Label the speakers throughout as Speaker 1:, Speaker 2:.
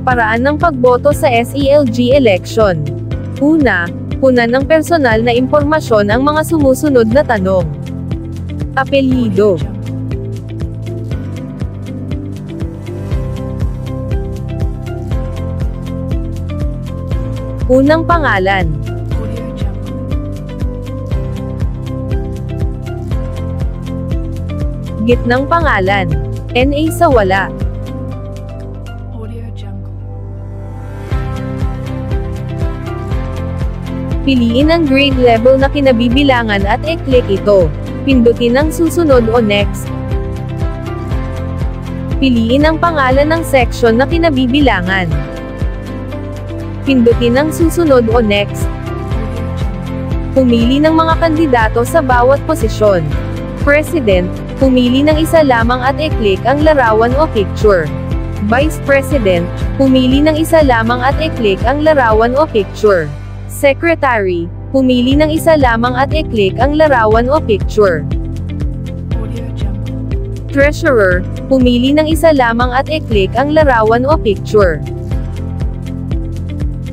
Speaker 1: Paraan ng pagboto sa SELG election. Una, punan ng personal na impormasyon ang mga sumusunod na tanong. Apelyido. Unang pangalan. Gitnang pangalan. NA sa wala. Piliin ang grade level na kinabibilangan at i-click ito. Pindutin ang susunod o next. Piliin ang pangalan ng section na kinabibilangan. Pindutin ang susunod o next. Pumili ng mga kandidato sa bawat posisyon. President, pumili ng isa lamang at i-click ang larawan o picture. Vice President, pumili ng isa lamang at i-click ang larawan o picture. Secretary, pumili ng isa lamang at i-click ang larawan o picture. Treasurer, pumili ng isa lamang at i-click ang larawan o picture.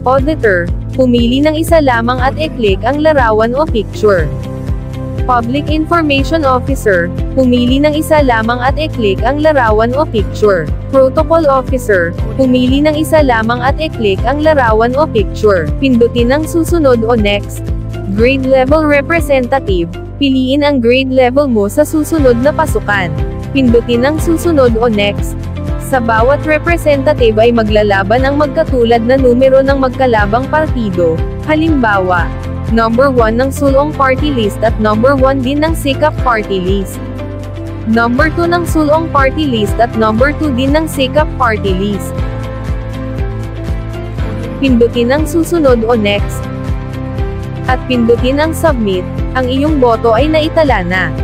Speaker 1: Auditor, pumili ng isa lamang at i-click ang larawan o picture. Public Information Officer, pumili ng isa lamang at i-click ang larawan o picture. Protocol Officer, pumili ng isa lamang at i-click ang larawan o picture. Pindutin ang susunod o next. Grade Level Representative, piliin ang grade level mo sa susunod na pasukan. Pindutin ang susunod o next. Sa bawat representative ay maglalaban ang magkatulad na numero ng magkalabang partido. Halimbawa, number 1 ng Sulong Party List at number 1 din ng Sikap Party List. Number 2 ng Sulong Party List at number 2 din ng Sikap Party List. Pindutin ang susunod o next. At pindutin ang submit, ang iyong boto ay naitala na.